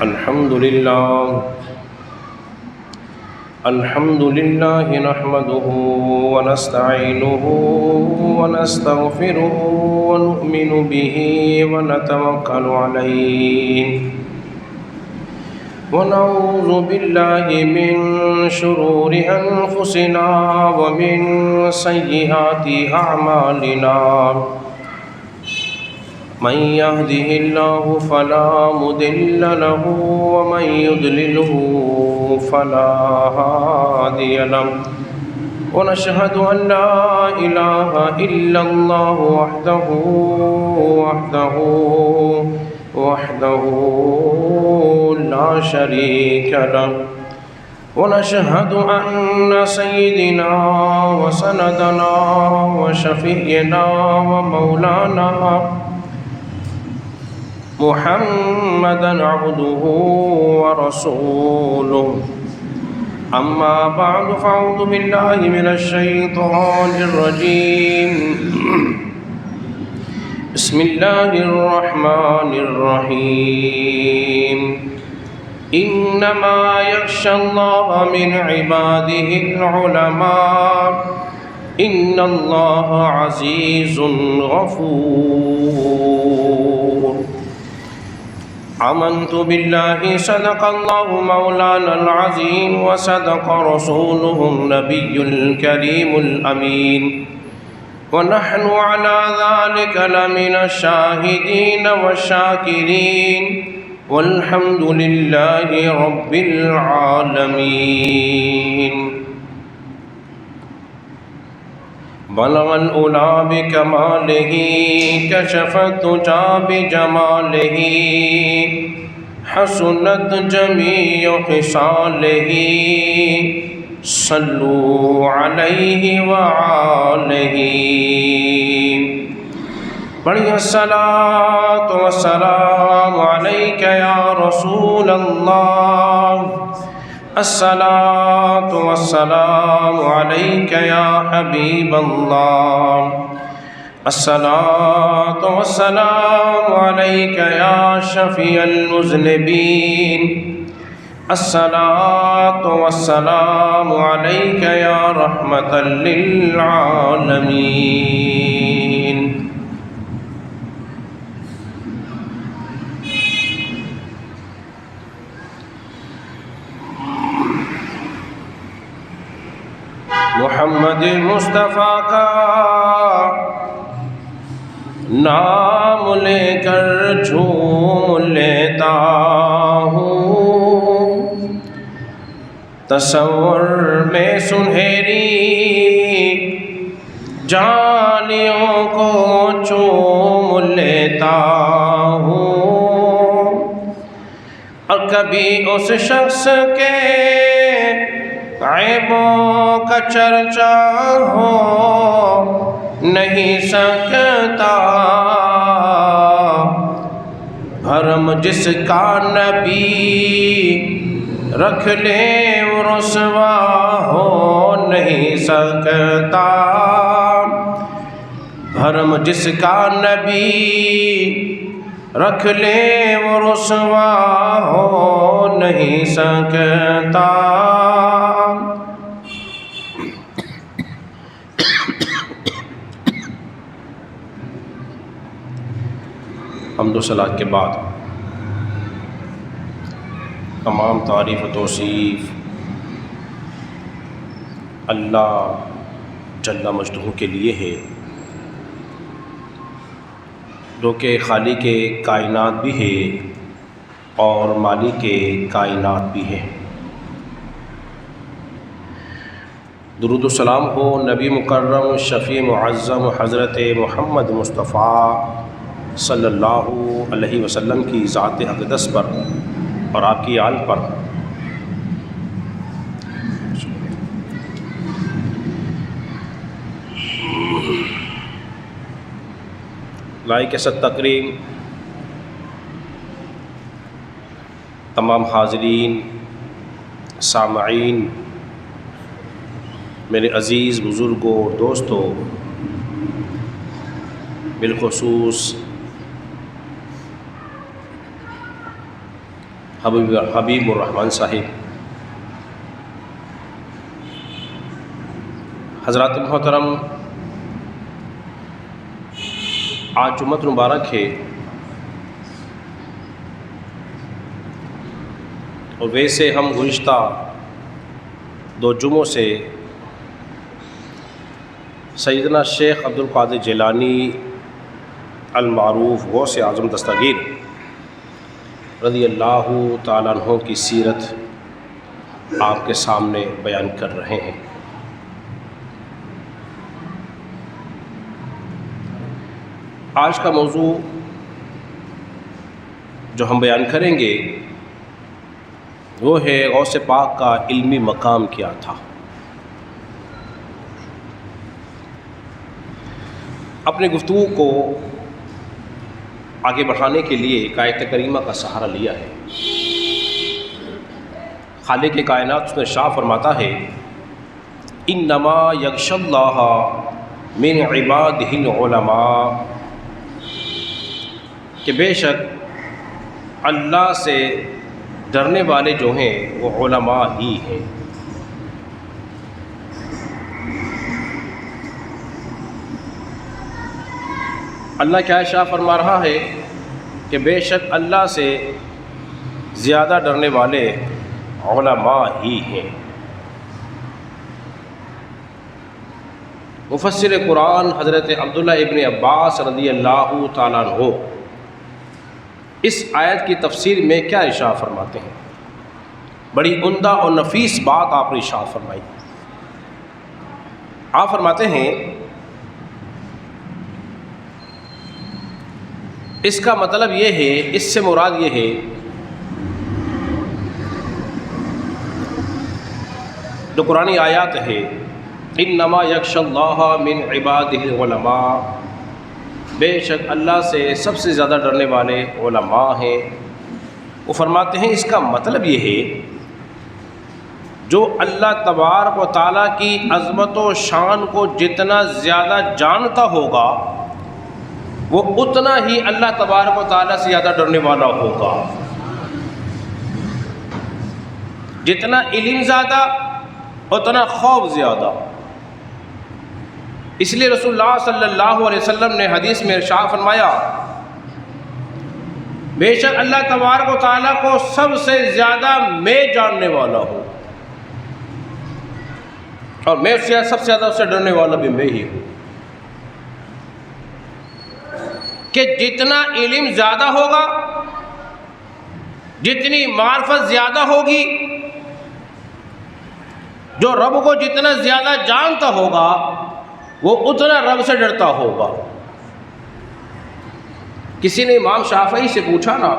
الحمد لله نحمده ونستعينه ونستغفره ونؤمن به ونتوكل عليه ونعوذ بالله من شرور أنفسنا ومن سيئات أعمالنا من يهده الله فلا مضل له ومن يضلله فلا هادي له ونشهد أن لا إله إلا الله وحده لا شريك له ونشهد أن سيدنا وسندنا وشفيعنا ومولانا محمدًا عبده ورسوله أما بعد فأعوذ بالله من الشيطان الرجيم بسم الله الرحمن الرحيم إنما يخشى الله من عباده العلماء إن الله عزيز غفور آمنت بالله صدق الله مولانا العظيم وصدق رسوله النبي الكريم الأمين ونحن على ذلك لمن الشاهدين والشاكرين والحمد لله رب العالمين بلغ الأولى بكماله كشف الدجى بجماله حسنت جميع خصاله صلوا عليه وآله بڑی الصلاة والسلام عليك يا رسول الله الصلاة والسلام عليك يا حبيب الله الصلاة والسلام عليك يا شفيع المذنبين الصلاة والسلام عليك يا رحمة للعالمين محمد مصطفیٰ کا نام لے کر جھوم لیتا ہوں تصور میں سنہری جانیوں کو چوم لیتا ہوں اور کبھی اس شخص کے عیبوں کا چرچا ہو نہیں سکتا بھرم جس کا نبی رکھ لے وہ رسوا ہو نہیں سکتا بھرم جس کا نبی رکھ لے وہ رسوا ہو نہیں سکتا حمد و صلاۃ کے بعد تمام تعریف و توصیف اللہ جل مجدہ کے لیے ہے جو کہ خالق کائنات بھی ہے اور مالک کائنات بھی ہے۔ درود و سلام ہو نبی مکرم شفیع معظم حضرت محمد مصطفیٰ صلی اللہ علیہ وسلم کی ذات اقدس پر اور آپ کی آل پر۔ لائق ست تکریم تمام حاضرین سامعین میرے عزیز بزرگوں دوستوں، بالخصوص حبیب الرحمن صاحب، حضرات محترم، آج جمعۃ مبارک ہے، اور ویسے ہم گزشتہ 2 جمعوں سے سیدنا شیخ عبد القادر جیلانی المعروف غوث اعظم دستگیر رضی اللہ تعالیٰ عنہ کی سیرت آپ کے سامنے بیان کر رہے ہیں۔ آج کا موضوع جو ہم بیان کریں گے وہ ہے غوث پاک کا علمی مقام کیا تھا۔ اپنے گفتگو کو آگے بڑھانے کے لیے ایک آیت کریمہ کا سہارا لیا ہے۔ خالق کائنات اس میں ارشاد فرماتا ہے، انما یخشی اللہ من عبادہ العلماء، کہ بے شک اللہ سے ڈرنے والے جو ہیں وہ علماء ہی ہیں۔ اللہ کیا ارشاد فرما رہا ہے کہ بے شک اللہ سے زیادہ ڈرنے والے علماء ہی ہیں۔ مفسر قرآن حضرت عبداللہ ابن عباس رضی اللہ تعالیٰ عنہ اس آیت کی تفسیر میں کیا ارشاد فرماتے ہیں؟ بڑی عمدہ اور نفیس بات آپ نے ارشاد فرمائی۔ آپ فرماتے ہیں اس کا مطلب یہ ہے، اس سے مراد یہ ہے جو قرآنی آیات ہے، انما یخشی اللہ من عبادہ العلماء، بے شک اللہ سے سب سے زیادہ ڈرنے والے علماء ہیں۔ وہ فرماتے ہیں اس کا مطلب یہ ہے جو اللہ تبارک و تعالیٰ کی عظمت و شان کو جتنا زیادہ جانتا ہوگا وہ اتنا ہی اللہ تبارک و تعالیٰ سے زیادہ ڈرنے والا ہوگا۔ جتنا علم زیادہ اتنا خوف زیادہ۔ اس لیے رسول اللہ صلی اللہ علیہ وسلم نے حدیث میں ارشاد فرمایا، بے شک اللہ تبارک و تعالیٰ کو سب سے زیادہ میں جاننے والا ہوں، اور میں سب سے زیادہ اس سے ڈرنے والا بھی میں ہی ہوں۔ کہ جتنا علم زیادہ ہوگا، جتنی معرفت زیادہ ہوگی، جو رب کو جتنا زیادہ جانتا ہوگا وہ اتنا رب سے ڈرتا ہوگا۔ کسی نے امام شافعی سے پوچھا نا،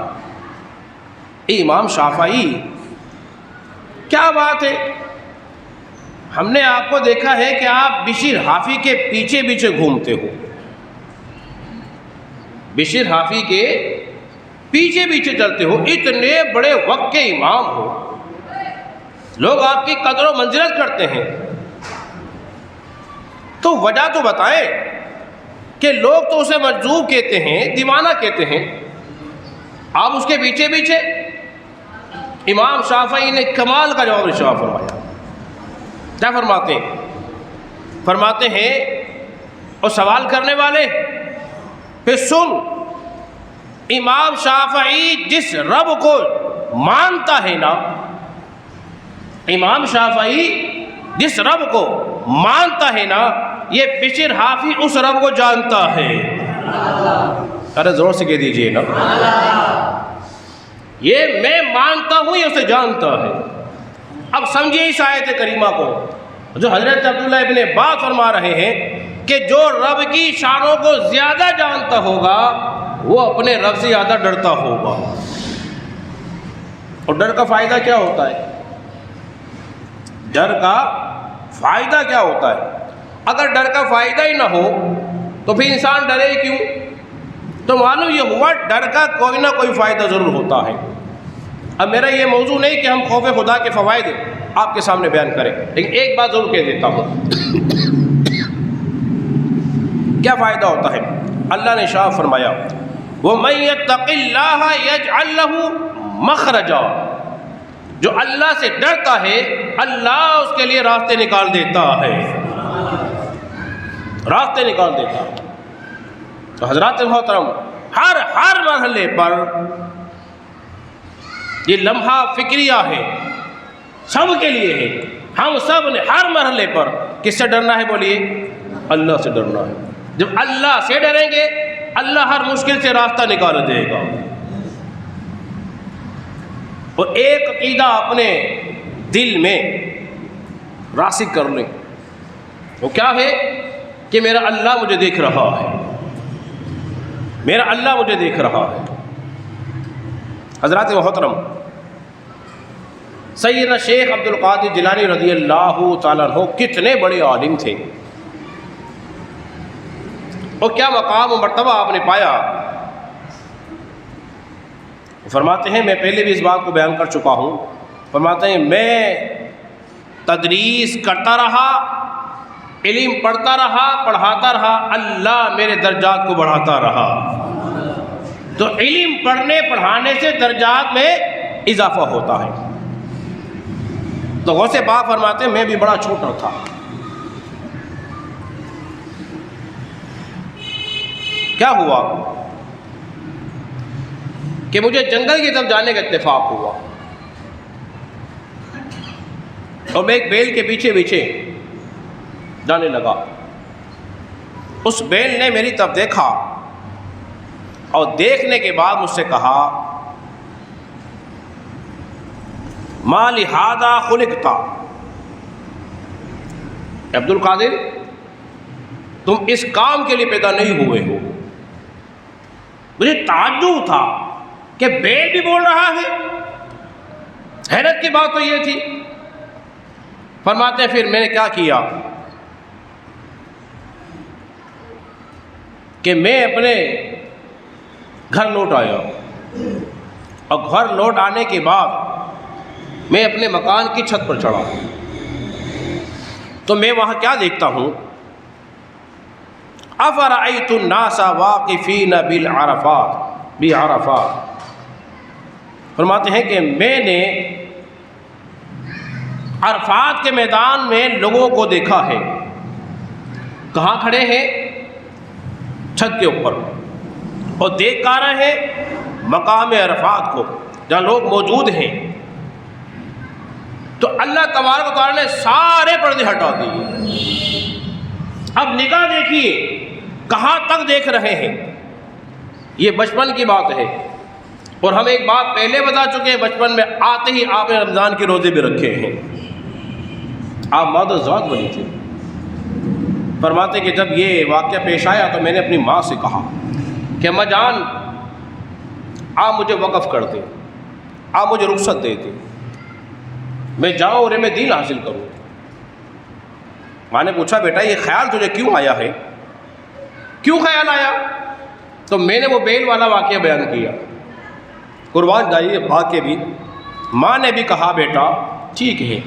اے امام شافعی کیا بات ہے، ہم نے آپ کو دیکھا ہے کہ آپ بشیر حافی کے پیچھے پیچھے گھومتے ہو، بشیر حافی کے پیچھے پیچھے چلتے ہو، اتنے بڑے وقت کے امام ہو، لوگ آپ کی قدر و منزلت کرتے ہیں، تو وجہ تو بتائیں کہ لوگ تو اسے مجذوب کہتے ہیں، دیوانہ کہتے ہیں، آپ اس کے پیچھے پیچھے۔ امام شافعی نے کمال کا جواب ارشاد فرمایا۔ کیا فرماتے ہیں؟ فرماتے ہیں اور سوال کرنے والے پھر سن، امام شافعی جس رب کو مانتا ہے نا، امام شافعی جس رب کو مانتا ہے نا، یہ بشیر حافی اس رب کو جانتا ہے۔ ارے زور سے کہہ دیجئے نا، یہ میں مانتا ہوں، یہ اسے جانتا ہے۔ اب سمجھیے اس آیت کریمہ کو جو حضرت عبداللہ ابن عباس فرما رہے ہیں کہ جو رب کی شانوں کو زیادہ جانتا ہوگا وہ اپنے رب سے زیادہ ڈرتا ہوگا۔ اور ڈر کا فائدہ کیا ہوتا ہے؟ ڈر کا فائدہ کیا ہوتا ہے؟ اگر ڈر کا فائدہ ہی نہ ہو تو پھر انسان ڈرے کیوں؟ تو معلوم یہ ہوا ڈر کا کوئی نہ کوئی فائدہ ضرور ہوتا ہے۔ اب میرا یہ موضوع نہیں کہ ہم خوف خدا کے فوائد آپ کے سامنے بیان کریں، لیکن ایک بات ضرور کہہ دیتا ہوں۔ کیا فائدہ ہوتا ہے؟ اللہ نے ارشاد فرمایا، وَمَن يَتَّقِ اللَّهَ يَجْعَل لَّهُ مخرجا، جو اللہ سے ڈرتا ہے اللہ اس کے لیے راستے نکال دیتا ہے، راستے نکال دیتا ہے۔ تو حضرات محترم، ہر مرحلے پر یہ لمحہ فکریہ ہے، سب کے لیے ہے۔ ہم سب نے ہر مرحلے پر کس سے ڈرنا ہے؟ بولیے، اللہ سے ڈرنا ہے۔ جب اللہ سے ڈریں گے اللہ ہر مشکل سے راستہ نکال دے گا۔ اور ایک عقیدہ اپنے دل میں راسخ کر لیں، وہ کیا ہے کہ میرا اللہ مجھے دیکھ رہا ہے، میرا اللہ مجھے دیکھ رہا ہے۔ حضرات محترم، سیدنا شیخ عبد القادر جیلانی رضی اللہ تعالیٰ عنہ کتنے بڑے عالم تھے، اور کیا مقام و مرتبہ آپ نے پایا۔ فرماتے ہیں، میں پہلے بھی اس بات کو بیان کر چکا ہوں، فرماتے ہیں میں تدریس کرتا رہا، علم پڑھتا رہا، پڑھاتا رہا، اللہ میرے درجات کو بڑھاتا رہا۔ تو علم پڑھنے پڑھانے سے درجات میں اضافہ ہوتا ہے۔ تو غوث پاک فرماتے ہیں میں بھی بڑا چھوٹا تھا، کیا ہوا کہ مجھے جنگل کی طرف جانے کا اتفاق ہوا، اور میں ایک بیل کے پیچھے پیچھے جانے لگا۔ اس بیل نے میری طرف دیکھا اور دیکھنے کے بعد مجھ سے کہا، ما لہذا خلقتا، عبد القادر تم اس کام کے لیے پیدا نہیں ہوئے ہو۔ مجھے تعجب تھا کہ بیل بھی بول رہا ہے، حیرت کی بات تو یہ تھی۔ فرماتے ہیں پھر میں نے کیا کیا کہ میں اپنے گھر لوٹ آیا، اور گھر لوٹ آنے کے بعد میں اپنے مکان کی چھت پر چڑھا، تو میں وہاں کیا دیکھتا ہوں، افرأیت الناس واقفین بعرفات، فرماتے ہیں کہ میں نے عرفات کے میدان میں لوگوں کو دیکھا ہے، کہاں کھڑے ہیں؟ چھت کے اوپر، اور دیکھ کر رہے ہیں مقام عرفات کو جہاں لوگ موجود ہیں۔ تو اللہ تبارک و تعالیٰ نے سارے پردے ہٹا دیے۔ اب نگاہ دیکھیے کہاں تک دیکھ رہے ہیں۔ یہ بچپن کی بات ہے، اور ہم ایک بات پہلے بتا چکے ہیں، بچپن میں آتے ہی آپ نے رمضان کے روزے بھی رکھے ہیں، آپ مادر ذات بنی تھی۔ فرماتے کہ جب یہ واقعہ پیش آیا تو میں نے اپنی ماں سے کہا کہ اماں جان آپ مجھے وقف کر دیں، آپ مجھے رخصت دے دیں، میں جاؤں اور میں دین حاصل کروں۔ ماں نے پوچھا بیٹا یہ خیال تجھے کیوں آیا ہے، کیوں خیال آیا؟ تو میں نے وہ بیل والا واقعہ بیان کیا۔ قربان جائیے واقعہ بھی، ماں نے بھی کہا بیٹا ٹھیک ہے،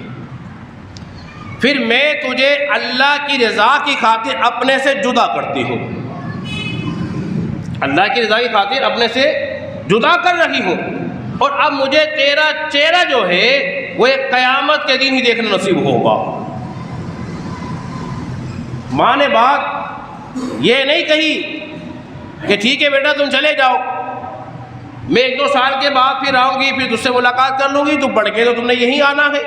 پھر میں تجھے اللہ کی رضا کی خاطر اپنے سے جدا کرتی ہوں، اللہ کی رضا کی خاطر اپنے سے جدا کر رہی ہوں، اور اب مجھے تیرا چہرہ جو ہے وہ ایک قیامت کے دن ہی دیکھنا نصیب ہوگا۔ ماں نے بات یہ نہیں کہی کہ ٹھیک ہے بیٹا تم چلے جاؤ، میں 1-2 سال کے بعد پھر آؤں گی، پھر تجھ سے ملاقات کر لوں گی، تم پڑھ کے تو تم نے یہیں آنا ہے،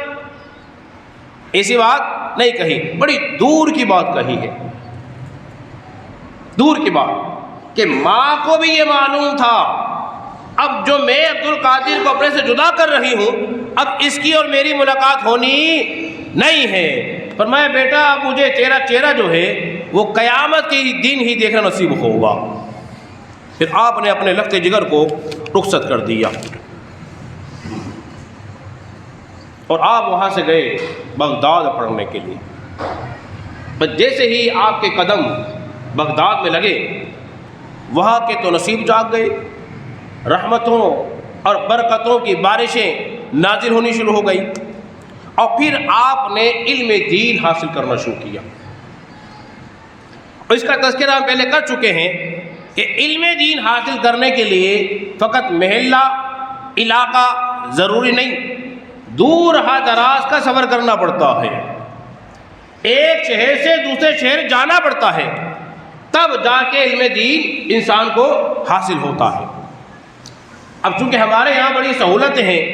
ایسی بات نہیں کہی، بڑی دور کی بات کہی ہے، دور کی بات کہ ماں کو بھی یہ معلوم تھا اب جو میں عبد القادر کو اپنے سے جدا کر رہی ہوں اب اس کی اور میری ملاقات ہونی نہیں ہے۔ فرمایا بیٹا اب مجھے تیرا چہرہ جو ہے وہ قیامت کے دن ہی دیکھنا نصیب ہوگا۔ پھر آپ نے اپنے لخت جگر کو رخصت کر دیا اور آپ وہاں سے گئے بغداد پڑھنے کے لیے۔ بس جیسے ہی آپ کے قدم بغداد میں لگے وہاں کے تو نصیب جاگ گئے، رحمتوں اور برکتوں کی بارشیں نازل ہونی شروع ہو گئی، اور پھر آپ نے علم دین حاصل کرنا شروع کیا۔ اور اس کا تذکرہ ہم پہلے کر چکے ہیں کہ علم دین حاصل کرنے کے لیے فقط محلہ علاقہ ضروری نہیں، دور دراز کا سفر کرنا پڑتا ہے، ایک شہر سے دوسرے شہر جانا پڑتا ہے، تب جا کے علم دین انسان کو حاصل ہوتا ہے۔ اب چونکہ ہمارے یہاں بڑی سہولتیں ہیں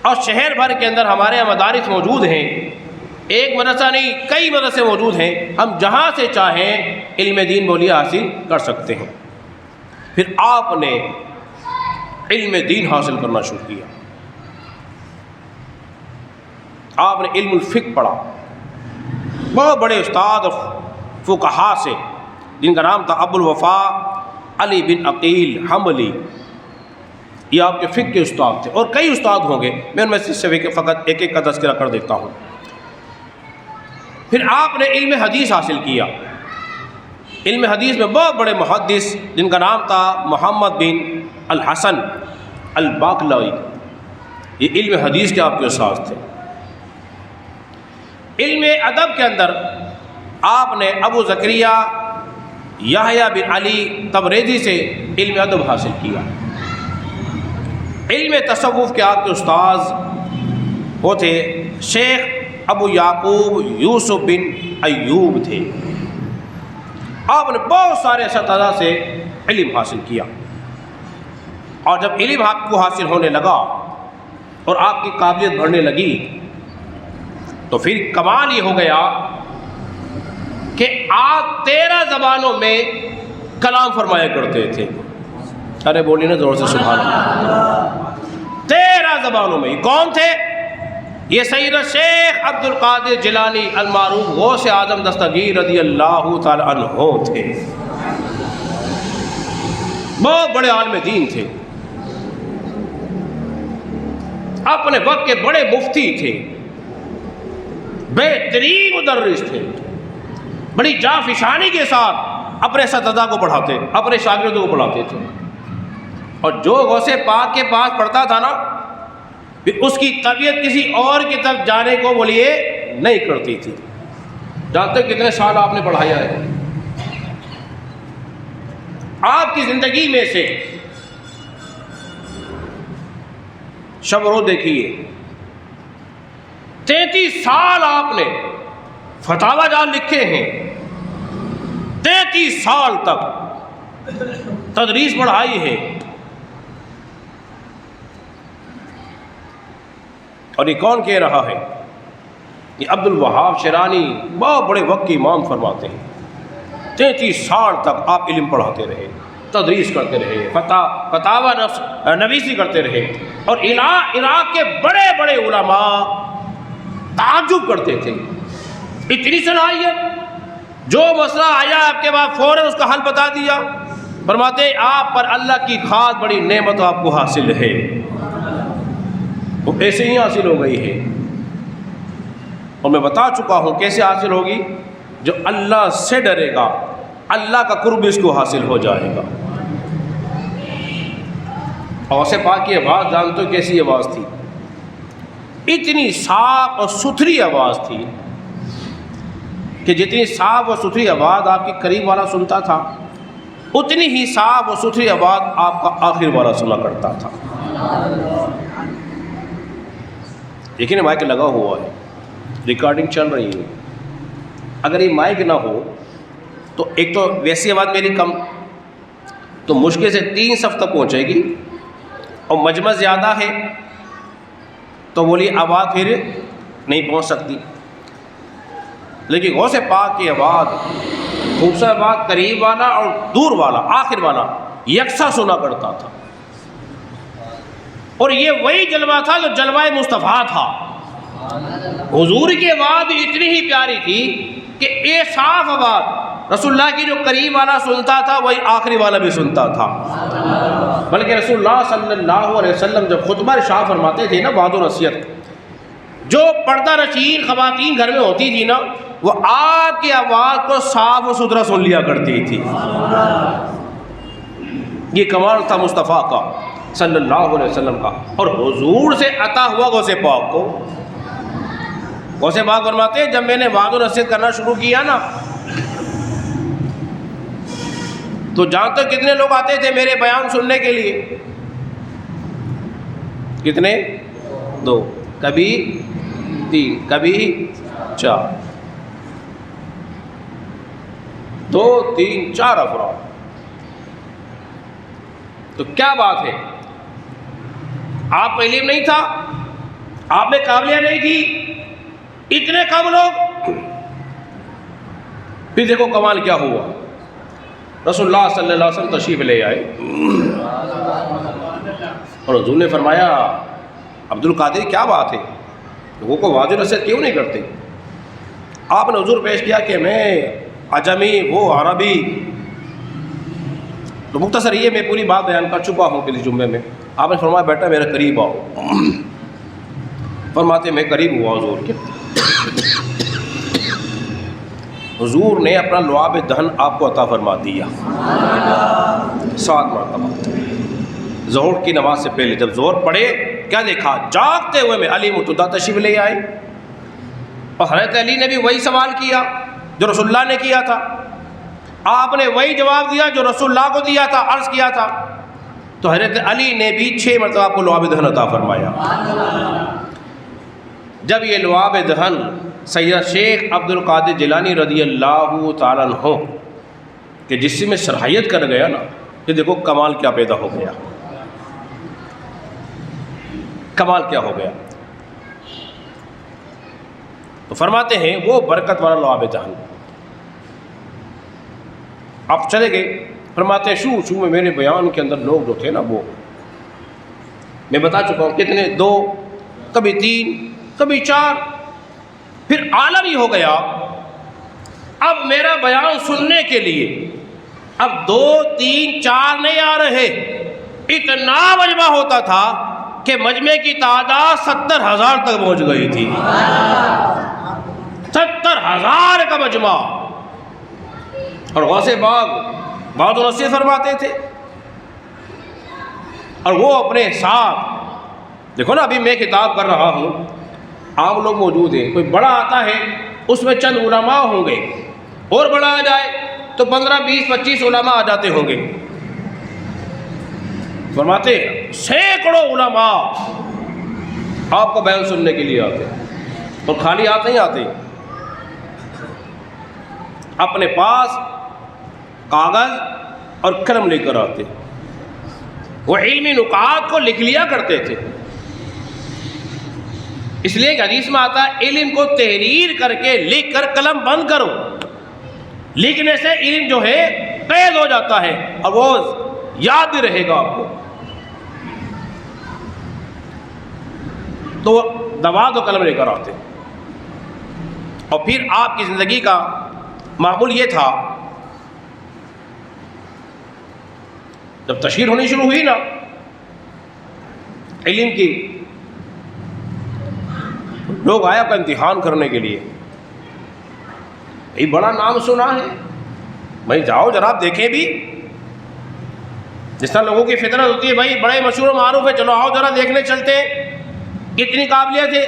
اور شہر بھر کے اندر ہمارے یہاں مدارس موجود ہیں، ایک مدرسہ نہیں کئی مدرسے موجود ہیں، ہم جہاں سے چاہیں علم دین بولیے حاصل کر سکتے ہیں۔ پھر آپ نے علم دین حاصل کرنا شروع کیا، آپ نے علم الفقہ پڑھا، بہت بڑے استاد فقہا سے جن کا نام تھا ابو الوفا علی بن عقیل حنبلی، یہ آپ کے فقہ کے استاد تھے، اور کئی استاد ہوں گے، میں ان میں سے فقط ایک ایک کا تذکرہ کر دیتا ہوں۔ پھر آپ نے علم حدیث حاصل کیا، علم حدیث میں بہت بڑے محدث جن کا نام تھا محمد بن الحسن الباقلوی، یہ علم حدیث کے آپ کے استاد تھے۔ علم ادب کے اندر آپ نے ابو زکریا یحییٰ بن علی تبریزی سے علم ادب حاصل کیا۔ علم تصوف کے آپ کے استاذ وہ تھے شیخ ابو یعقوب یوسف بن ایوب تھے۔ آپ نے بہت سارے اساتذہ سے علم حاصل کیا، اور جب علم آپ کو حاصل ہونے لگا اور آپ کی قابلیت بڑھنے لگی تو پھر کمال یہ ہو گیا کہ آپ 13 زبانوں میں کلام فرمایا کرتے تھے۔ ارے بولیے نا زور سے سبحان اللہ۔ 13 زبانوں میں کون تھے؟ یہ سید شیخ عبد القادر جیلانی المعروف غوث اعظم دستگیر رضی اللہ تعالی عنہ تھے، بہت بڑے عالم دین تھے، اپنے وقت کے بڑے مفتی تھے، بہترین مدرس تھے، بڑی جافشانی کے ساتھ اپنے اساتذہ کو پڑھاتے، اپنے شاگردوں کو پڑھاتے تھے، اور جو غوث پاک کے پاس پڑھتا تھا نا پھر اس کی طبیعت کسی اور کی طرف جانے کو بولیے نہیں کرتی تھی۔ جانتے کتنے سال آپ نے پڑھایا ہے؟ آپ کی زندگی میں سے شب روز دیکھیے 33 سال آپ نے فتاوی جان لکھے ہیں، 33 سال تک تدریس پڑھائی ہے، اور یہ کون کہہ رہا ہے؟ یہ عبد الوہاب شیرانی بہت بڑے وقت کے امام فرماتے ہیں 33 سال تک آپ علم پڑھاتے رہے، تدریس کرتے رہے، فتاوی نویسی کرتے رہے، اور عراق کے بڑے بڑے علماء تعجب کرتے تھے، اتنی صلاحیت، جو مسئلہ آیا آپ کے بعد فوراً اس کا حل بتا دیا۔ فرماتے آپ پر اللہ کی خاص بڑی نعمت آپ کو حاصل ہے، وہ ایسے ہی حاصل ہو گئی ہے، اور میں بتا چکا ہوں کیسے حاصل ہوگی۔ جو اللہ سے ڈرے گا اللہ کا قرب اس کو حاصل ہو جائے گا۔ غوث پاک کی آواز جانتے ہو کیسی آواز تھی؟ اتنی صاف اور ستھری آواز تھی کہ جتنی صاف اور ستھری آواز آپ کی قریب والا سنتا تھا اتنی ہی صاف اور ستھری آواز آپ کا آخر والا سنا کرتا تھا۔ لیکن مائک لگا ہوا ہے، ریکارڈنگ چل رہی ہے، اگر یہ مائک نہ ہو تو ایک تو ویسی آواز میری کم تو مشکل سے 3 صف تک پہنچے گی، اور مجمع زیادہ ہے تو بولی آواز پھر نہیں پہنچ سکتی۔ لیکن غوث پاک کی آواز خوبصورت آواز، قریب والا اور دور والا آخر والا یکساں سنا کرتا تھا، اور یہ وہی جلوہ تھا جو جلوہ مصطفیٰ تھا۔ حضور کی آواز اتنی ہی پیاری تھی کہ یہ صاف آواز رسول اللہ کی جو قریب والا سنتا تھا وہی آخری والا بھی سنتا تھا۔ بلکہ رسول اللہ صلی اللہ علیہ وسلم جب خطبہ ارشاد فرماتے تھے نا وعظ و نصیحت، جو پردہ نشین خواتین گھر میں ہوتی تھی نا وہ آپ کی آواز کو صاف و ستھرا سن لیا کرتی تھی۔ یہ کمال تھا مصطفیٰ کا صلی اللہ علیہ وسلم کا، اور حضور سے عطا ہوا غوث پاک کو۔ غوث پاک فرماتے ہیں جب میں نے وعظ و نصیحت کرنا شروع کیا نا تو جانتے کتنے لوگ آتے تھے میرے بیان سننے کے لیے؟ کتنے؟ 2، کبھی 3، کبھی 4، 2، 3، 4 افراد۔ تو کیا بات ہے، آپ کو علم نہیں تھا، آپ میں قابلیت نہیں تھی، اتنے کم لوگ۔ پھر دیکھو کمال کیا ہوا، رسول اللہ صلی اللہ علیہ وسلم تشریف لے آئے اور حضور نے فرمایا عبد القادر کیا بات ہے، لوگوں کو واضح نصیحت کیوں نہیں کرتے؟ آپ نے حضور پیش کیا کہ میں عجمی، وہ عربی۔ تو مختصر یہ میں پوری بات بیان کر چکا ہوں پچھلے جمعے میں۔ آپ نے فرمایا بیٹا میرے قریب آؤ۔ فرماتے میں قریب ہوا حضور کے، حضور نے اپنا لعاب دہن آپ کو عطا فرما دیا 7 مرتبہ۔ ظہر کی نماز سے پہلے جب ظہر پڑے کیا دیکھا، جاگتے ہوئے میں علی مرتضیٰ تشریف لے آئے، اور حضرت علی نے بھی وہی سوال کیا جو رسول اللہ نے کیا تھا، آپ نے وہی جواب دیا جو رسول اللہ کو دیا تھا، عرض کیا تھا۔ تو حضرت علی نے بھی 6 مرتبہ آپ کو لعاب دہن عطا فرمایا۔ جب یہ لعاب دہن سید شیخ عبد القادر جیلانی رضی اللہ تعالیٰ عنہ کہ جسم میں صلاحیت کر گیا نا، یہ دیکھو کمال کیا پیدا ہو گیا، کمال کیا ہو گیا۔ تو فرماتے ہیں وہ برکت والا لعاب دہن، آپ چلے گئے، فرماتے ہیں شروع میں میرے بیان کے اندر لوگ جو تھے نا، وہ میں بتا چکا ہوں کتنے، 2، کبھی 3، کبھی 4، پھر عالم ہی ہو گیا اب میرا بیان سننے کے لیے اب 2، 3، 4 نہیں آ رہے، اتنا مجمع ہوتا تھا کہ مجمع کی تعداد 70,000 تک پہنچ گئی تھی۔ 70,000 کا مجمع، اور غوث باغ بہت نصیحت فرماتے تھے، اور وہ اپنے ساتھ دیکھو نا، ابھی میں کتاب کر رہا ہوں، عام لوگ موجود ہیں، کوئی بڑا آتا ہے اس میں چند علماء ہوں گے، اور بڑا آ جائے تو 15، 20، 25 علماء آ جاتے ہوں گے۔ فرماتے سینکڑوں علماء آپ کو بیان سننے کے لیے آتے ہیں، اور خالی آتے ہی آتے ہیں، اپنے پاس کاغذ اور قلم لے کر آتے، وہ علمی نکات کو لکھ لیا کرتے تھے۔ اس لیے کہ حدیث میں آتا ہے علم کو تحریر کر کے لکھ کر قلم بند کرو، لکھنے سے علم جو ہے قید ہو جاتا ہے اور وہ یاد بھی رہے گا آپ کو۔ تو دوات و قلم لے کر آتے، اور پھر آپ کی زندگی کا معمول یہ تھا، جب تشہیر ہونی شروع ہوئی نا علم کی، لوگ آیا کا امتحان کرنے کے لیے، یہ بڑا نام سنا ہے بھائی، جاؤ ذرا دیکھیں بھی، جس طرح لوگوں کی فطرت ہوتی ہے بھائی بڑے مشہور و معروف ہے، چلو آؤ ذرا دیکھنے چلتے ہیں، کتنی قابلیت ہے،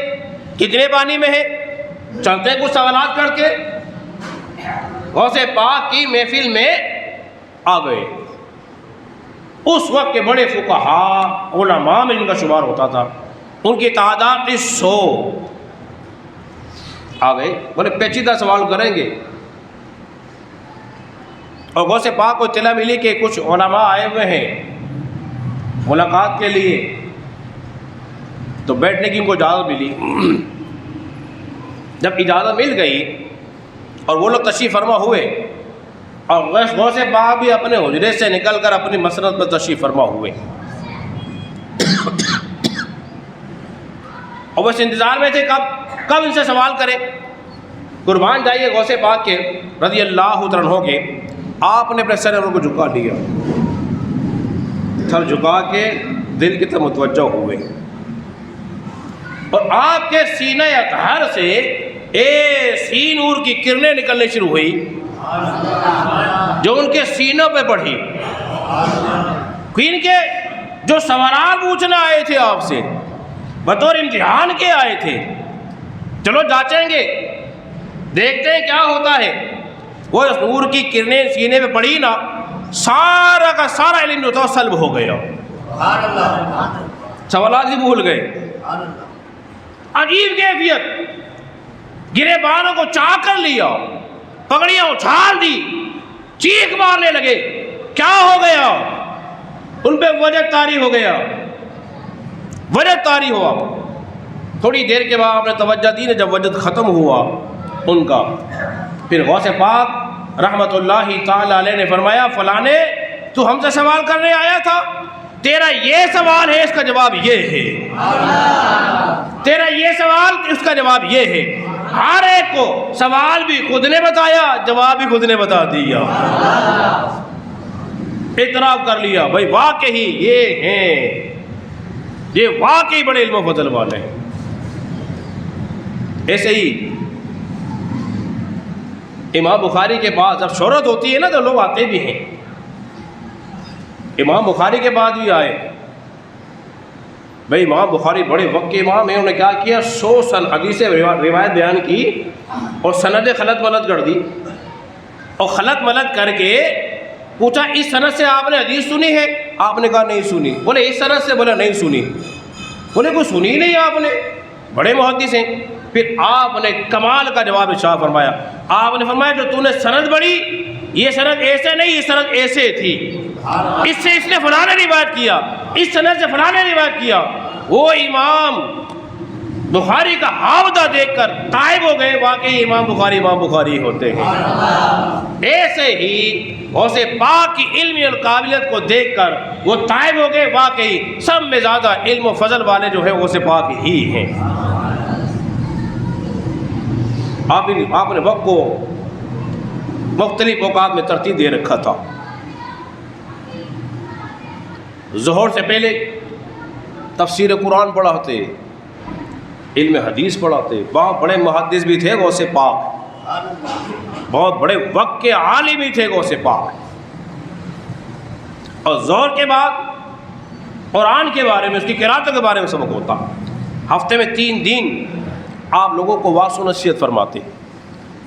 کتنے پانی میں ہے، چلتے ہیں کچھ سوالات کر کے۔ غوث پاک کی محفل میں آ گئے، اس وقت کے بڑے فقہاء علماء میں ان کا شمار ہوتا تھا، ان کی تعداد 100 آ گئے، بڑے پیچیدہ سوال کریں گے، اور غوث پاک کو اطلاع ملی کہ کچھ علماء آئے ہوئے ہیں ملاقات کے لیے، تو بیٹھنے کی ان کو اجازت ملی۔ جب اجازت مل گئی اور وہ لوگ تشریف فرما ہوئے، اور غوث پاک بھی اپنے حجرے سے نکل کر اپنی مسند پر تشریف فرما ہوئے، اور وہ اس انتظار میں تھے کب ان سے سوال کریں۔ قربان جائیے غوث پاک کے رضی اللہ عنہ کے، آپ نے اپنے سر ان کو جھکا لیا، سر جھکا کے دل کی طرف متوجہ ہوئے، اور آپ کے سینہ اطہر سے ایسی نور کی کرنیں نکلنے شروع ہوئی جو ان کے سینوں پہ پڑھی، ان کے جو سوالات پوچھنے آئے تھے آپ سے، بطور امتحان کے آئے تھے، چلو جانچیں گے، دیکھتے ہیں کیا ہوتا ہے، وہ اس نور کی کرنیں سینے پہ پڑی نا، سارا کا سارا علم جو تھا سلب ہو گیا، سوالات بھی بھول گئے. عجیب کیفیت, گرے بانوں کو چاک کر لیا, پگڑیاں اچھال دی, چیخ مارنے لگے. کیا ہو گیا؟ ان پہ وجہ طاری ہو گیا, وجہ طاری ہوا. تھوڑی دیر کے بعد آپ نے توجہ دی, جب وجد ختم ہوا ان کا, پھر غوث پاک رحمت اللہ تعالی علیہ نے فرمایا, فلانے تو ہم سے سوال کرنے آیا تھا, تیرا یہ سوال ہے, اس کا جواب یہ ہے. تیرا یہ سوال, اس کا جواب یہ ہے. ہر ایک کو سوال بھی خود نے بتایا, جواب بھی خود نے بتا دیا. اعتراف کر لیا, بھائی واقعی یہ ہیں, یہ واقعی بڑے علم و فضل والے ہیں. ایسے ہی امام بخاری کے پاس جب شہرت ہوتی ہے نا تو لوگ آتے بھی ہیں. امام بخاری کے بعد بھی آئے. بھائی امام بخاری بڑے وقت کے امام ہیں, انہوں نے کیا کیا, 100 حدیث روایت بیان کی اور سند خلط ملط کر دی, اور خلط ملط کر کے پوچھا اس سند سے آپ نے حدیث سنی ہے؟ آپ نے کہا نہیں سنی. بولے اس سند سے؟ بولے نہیں سنی. بولے کوئی سنی نہیں آپ نے؟ بڑے محدث ہیں. پھر آپ نے کمال کا جواب ارشاد فرمایا. آپ نے فرمایا جو تو نے سند پڑھی, یہ سند ایسے نہیں, یہ سند ایسے تھی, اس سے اس نے فلاں نے روایت کیا, اس سند سے فلاں نے روایت کیا. وہ امام بخاری کا حافظہ دیکھ کر تائب ہو گئے, واقعی امام بخاری ہوتے ہیں. ایسے ہی غوث پاک کی علمی اور قابلیت کو دیکھ کر وہ تائب ہو گئے, واقعی سب میں زیادہ علم و فضل والے جو ہے غوث پاک ہی ہیں. آپ نے وقت کو مختلف اوقات میں ترتیب دے رکھا تھا. ظہر سے پہلے تفسیر قرآن پڑھاتے, علم حدیث پڑھاتے. بہت بڑے محدث بھی تھے غوث پاک, بہت بڑے وقت کے عالم بھی تھے غوث پاک. اور ظہر کے بعد قرآن کے بارے میں, اس کی قرأت کے بارے میں سبق ہوتا. ہفتے میں 3 دن آپ لوگوں کو واعظ و نصیحت فرماتے,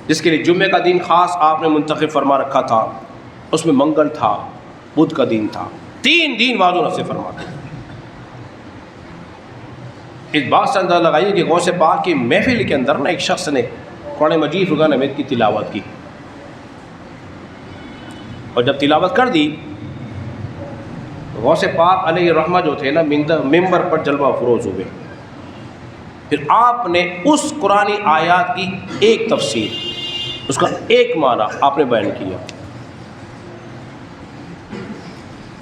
جس کے لیے جمعے کا دن خاص آپ نے منتخب فرما رکھا تھا, اس میں منگل تھا, بدھ کا دن تھا. 3 دن واعظ و نصیحت فرماتے. اس بات سے اندازہ لگائیے کہ غوث پاک کی محفل کے اندر نا ایک شخص نے قرآن مجید فرقان حمید کی تلاوت کی, اور جب تلاوت کر دی غوث پاک علیہ الرحمہ جو تھے نا ممبر پر جلوہ افروز ہوئے. پھر آپ نے اس قرآنی آیات کی ایک تفسیر, اس کا ایک معنی آپ نے بیان کیا.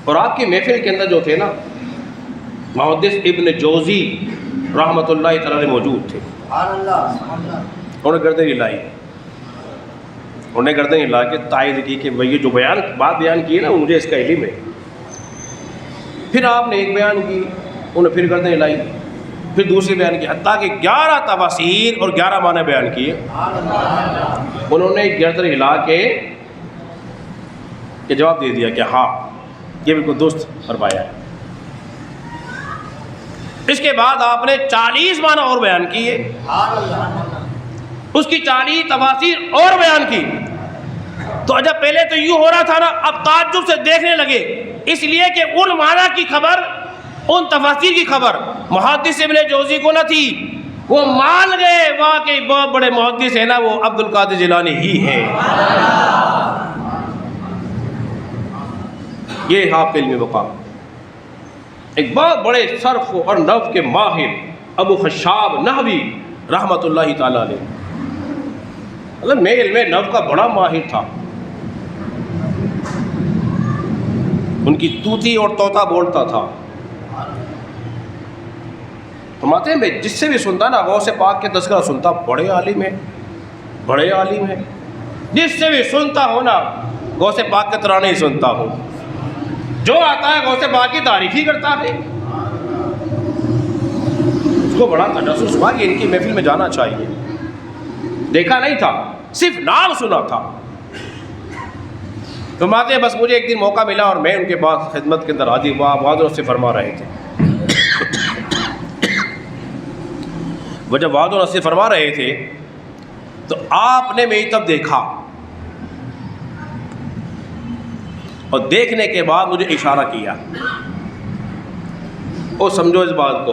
اور آپ کی محفل کے اندر جو تھے نا محدث ابن جوزی رحمۃ اللہ تعالی موجود تھے. انہوں نے گردن ہلائی, انہوں نے گردن ہلا کے تائید کی کہ یہ جو بات بیان کی ہے نا مجھے اس کا علم ہے. پھر آپ نے ایک بیان کی, انہوں نے پھر گردن ہلائی, پھر دوسری بیان کی, حتیٰ کہ 11 تفاسیر اور 11 معنی بیان کیے. انہوں نے گردن ہلا کے یہ جواب دے دیا کہ ہاں یہ بالکل درست فرمایا ہے. اس کے بعد آپ نے 40 معنی اور بیان کیے, اس کی 40 تفاسیر اور بیان کی. تو عجب پہلے تو یوں ہو رہا تھا نا, اب تعجب سے دیکھنے لگے, اس لیے کہ ان معنی کی خبر, ان تفاسیر کی خبر محدث ابن جوزی کو نہ تھی. وہ مان گئے واقعی بہت بڑے محدث ہیں نا, وہ عبد القادر جیلانی ہی ہیں. یہ آپ کے علمی مقام. ایک بہت بڑے صرف اور نحو کے ماہر ابو خشاب نحوی رحمۃ اللہ تعالی علیہ, مطلب میں علم نحو کا بڑا ماہر تھا. ان کی طوطی اور طوطا بولتا تھا. فرماتے ہیں میں جس سے بھی سنتا نا غوث پاک کے تذکرہ سنتا, بڑے عالم ہیں, بڑے عالم ہیں. جس سے بھی سنتا ہوں نا غوث پاک کے ترانے ہی سنتا ہوں, جو آتا ہے غوث پاک کی تعریف ہی کرتا ہے. اس کو بڑا تجسس ہوا کہ ان کی محفل میں جانا چاہیے. دیکھا نہیں تھا, صرف نام سنا تھا. فرماتے ہیں بس مجھے ایک دن موقع ملا اور میں ان کے پاس خدمت کے اندر حاضر ہوا. وعظ سے فرما رہے تھے, وہ جب وعظ سے فرما رہے تھے تو آپ نے میری طرف دیکھا, اور دیکھنے کے بعد مجھے اشارہ کیا. اور سمجھو اس بات کو،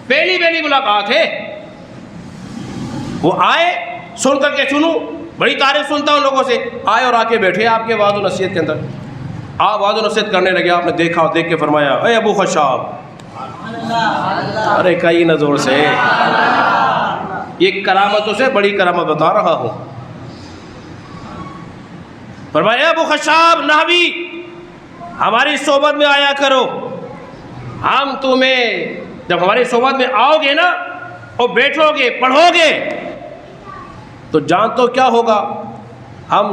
پہلی پہلی ملاقات ہے، وہ آئے سن کر کے سنوں، بڑی تعریف سنتا ہوں لوگوں سے، آئے اور آ کے بیٹھے آپ کے وعظ و نصیحت کے اندر، آپ وعظ و نصیحت کرنے لگے، آپ نے دیکھا اور دیکھ کے فرمایا اے ابو خشاب، ارے کئی نظر سے یہ کرامتوں سے بڑی کرامت بتا رہا ہوں، فرمایا ابو خشاب نحوی ہماری صحبت میں آیا کرو، ہم تمہیں جب ہماری صحبت میں آؤ گے نا اور بیٹھو گے پڑھو گے تو جان تو کیا ہوگا، ہم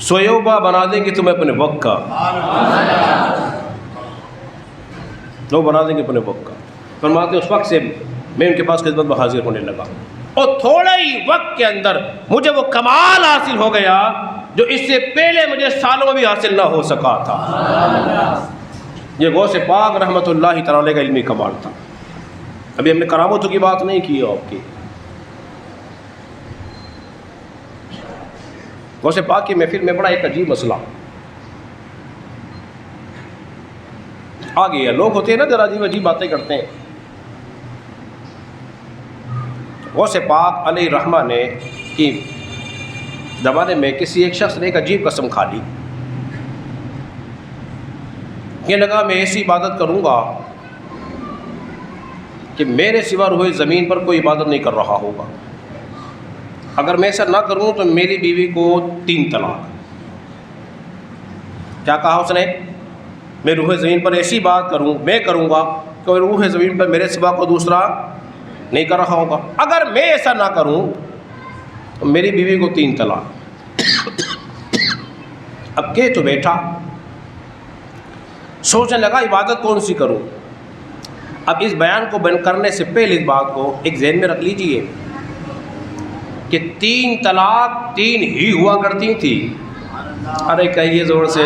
سویوبا بنا دیں گے تمہیں اپنے وقت کا، وہ بنا دیں گے اپنے وقت کا۔ فرماتے اس وقت سے میں ان کے پاس خدمت میں حاضر ہونے لگا، اور تھوڑے ہی وقت کے اندر مجھے وہ کمال حاصل ہو گیا جو اس سے پہلے مجھے سالوں میں بھی حاصل نہ ہو سکا تھا۔ یہ غوث پاک رحمۃ اللہ تعالی کا علمی کمال تھا۔ ابھی ہم نے کرامتوں کی بات نہیں کی آپ کی، غوث پاک کی محفل میں بڑا ایک عجیب مسئلہ آ گیا، لوگ ہوتے ہیں نا ذرا عجیب عجیب باتیں کرتے ہیں۔ غوث پاک علیہ رحمہ نے کی زمانے میں کسی ایک شخص نے ایک عجیب قسم کھا لی، یہ لگا میں ایسی عبادت کروں گا کہ میرے سوا روئے زمین پر کوئی عبادت نہیں کر رہا ہوگا، اگر میں ایسا نہ کروں تو میری بیوی کو 3 طلاق۔ کیا کہا اس نے؟ میں روح زمین پر ایسی بات کروں گا کہ روح زمین پر میرے سوا کو دوسرا نہیں کر رہا ہوگا، اگر میں ایسا نہ کروں تو میری بیوی کو 3 طلاق۔ اب کہ تو بیٹھا سوچنے لگا عبادت کون سی کروں۔ اب اس بیان کو بیان کرنے سے پہلے اس بات کو ایک ذہن میں رکھ لیجئے کہ 3 طلاق 3 ہی ہوا کرتی تھی۔ ارے کہیے زور سے،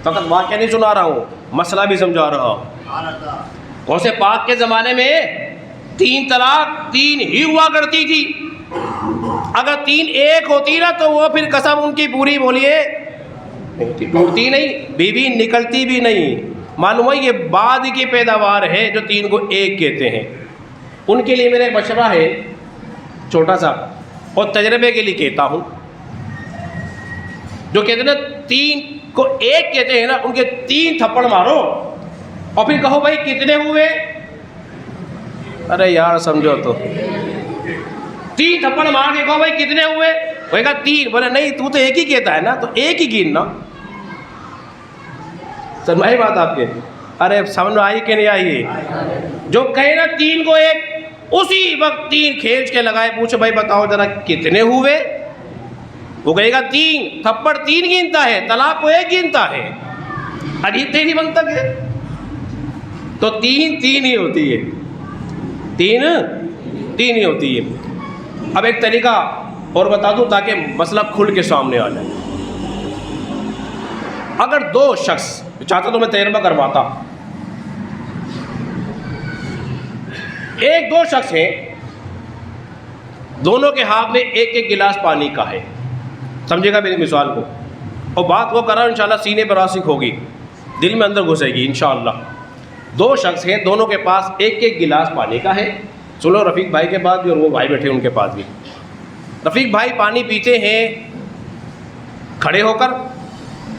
فقط واقعہ نہیں سنا رہا ہوں، مسئلہ بھی سمجھا رہا ہوں۔ غوث پاک کے زمانے میں 3 طلاق 3 ہی ہوا کرتی تھی، اگر 3 ایک ہوتی نا تو وہ پھر قسم ان کی پوری بولیے ٹوٹتی نہیں، بیوی نکلتی بھی نہیں۔ معلوم ہے یہ بعد کی پیداوار ہے جو 3 کو 1 کہتے ہیں۔ ان کے لیے میرا ایک مشورہ ہے چھوٹا سا، اور تجربے کے لیے کہتا ہوں، جو کہتے ہیں نا 3 کو 1 کہتے ہیں نا، ان کے 3 تھپڑ مارو اور پھر کہو بھائی کتنے ہوئے؟ ارے یار سمجھو تو 3 تھپڑ مار کے کہو بھائی کتنے ہوئے؟ وہ کہا 3، بولے نہیں تو 1 ہی کہتا ہے نا، تو 1 ہی گننا۔ سمجھ بات آپ کے؟ ارے سمجھ آئی کہ نہیں آئی؟ جو کہے نا 3 کو 1، اسی وقت 3 کھینچ کے لگائے، پوچھو بھائی بتاؤ ذرا کتنے ہوئے؟ وہ کہے گا 3، تھپڑ 3 گنتا ہے، طلاق کو 1 گنتا ہے، عجیب تیری منطق ہے۔ تو 3 ہی ہوتی ہے، 3 ہی ہوتی ہے۔ اب ایک طریقہ اور بتا دوں تاکہ مسئلہ کھل کے سامنے آ جائے۔ اگر 2 شخص، چاہتا تو میں تجربہ کرواتا، 2 شخص ہیں، دونوں کے ہاتھ میں 1 گلاس پانی کا ہے، سمجھے گا میری مثال کو، اور بات وہ کرا انشاءاللہ سینے پر راسخ ہوگی، دل میں اندر گھسے گی انشاءاللہ۔ 2 شخص ہیں، دونوں کے پاس 1 گلاس پانی کا ہے۔ سنو رفیق بھائی کے پاس بھی اور وہ بھائی بیٹھے ان کے پاس بھی۔ رفیق بھائی پانی پیتے ہیں کھڑے ہو کر،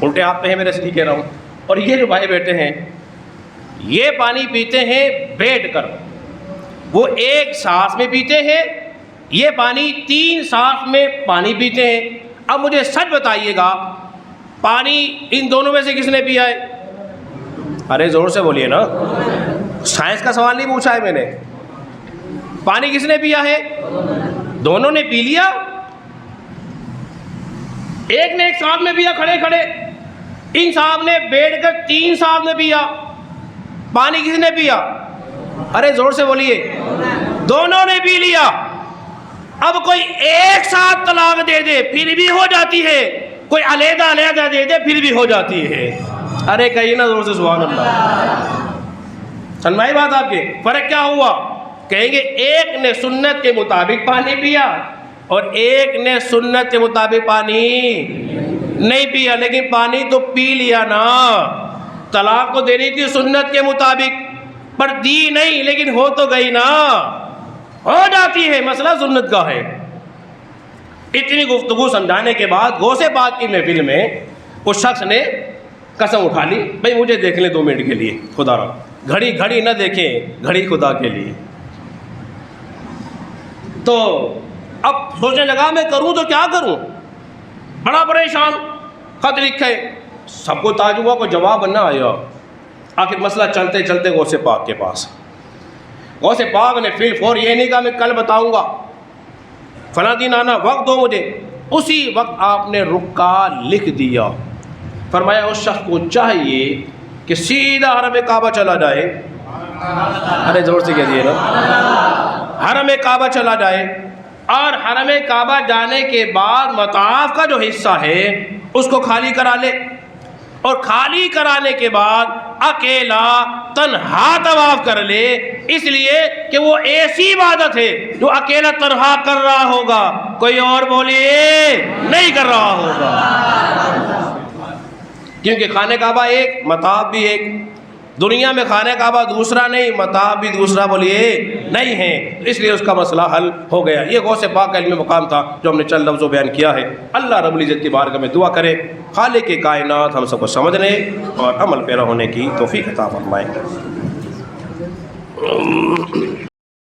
الٹے ہاتھ پہ ہے میرے، اس لیے کہہ رہا ہوں، اور یہ جو بھائی بیٹھے ہیں یہ پانی پیتے ہیں بیٹھ کر، وہ 1 سانس میں پیتے ہیں، یہ پانی 3 سانس میں پانی پیتے ہیں۔ اب مجھے سچ بتائیے گا پانی ان دونوں میں سے کس نے پیا ہے؟ ارے زور سے بولیے نا، سائنس کا سوال نہیں پوچھا ہے میں نے، پانی کس نے پیا ہے؟ دونوں نے پی لیا۔ ایک نے 1 سانس میں پیا کھڑے کھڑے، ان صاحب نے بیٹھ کر 3 سانس میں پیا، پانی کس نے پیا؟ ارے زور سے بولیے، دونوں نے پی لیا۔ اب کوئی 1 ساتھ طلاق دے دے پھر بھی ہو جاتی ہے، کوئی علیحدہ علیحدہ دے دے پھر بھی ہو جاتی ہے۔ ارے کہیے نا زور سے سبحان اللہ۔ سنوائی بات آپ کے؟ فرق کیا ہوا؟ کہیں گے ایک نے سنت کے مطابق پانی پیا اور ایک نے سنت کے مطابق پانی نہیں پیا، لیکن پانی تو پی لیا نا. طلاق کو دینی تھی سنت کے مطابق، پر دی نہیں، لیکن ہو تو گئی نا، ہو جاتی ہے، مسئلہ سنت کا ہے. اتنی گفتگو سمجھانے کے بعد غوث پاک کی محفل میں اس شخص نے قسم اٹھا لی، بھائی مجھے دیکھ لیں 2 منٹ کے لیے، خدا را گھڑی گھڑی نہ دیکھیں، گھڑی خدا کے لیے. تو اب سوچنے لگا میں کروں تو کیا کروں، بڑا پریشان. خط لکھے، سب کو تعجب ہوا، کوئی جواب نہ آیا. آخر مسئلہ چلتے چلتے غوث پاک کے پاس. غوث پاک نے فی الفور یہ نہیں کہا میں کل بتاؤں گا، فلاں دن آنا، وقت دو مجھے. اسی وقت آپ نے رکا لکھ دیا. فرمایا اس شخص کو چاہیے کہ سیدھا حرم کعبہ چلا جائے. ارے زور سے کہہ دیے نا، حرم کعبہ چلا جائے، اور حرم کعبہ جانے کے بعد مطاف کا جو حصہ ہے اس کو خالی کرا لے، اور خالی کرانے کے بعد اکیلا تنہا طواف کر لے، اس لیے کہ وہ ایسی عبادت ہے جو اکیلا تنہا کر رہا ہوگا، کوئی اور بولیے نہیں کر رہا ہوگا. کیونکہ خانہ کعبہ ایک، مطاف بھی ایک. دنیا میں خانہ کعبہ دوسرا نہیں، مطاف بھی دوسرا بولیے نہیں ہے، اس لیے اس کا مسئلہ حل ہو گیا. یہ غوث پاک کا علم مقام تھا جو ہم نے چند لفظوں بیان کیا ہے. اللہ رب العزت کی بارگاہ میں دعا کرے خالق کائنات ہم سب کو سمجھنے اور عمل پیرا ہونے کی توفیق عطا فرمائے.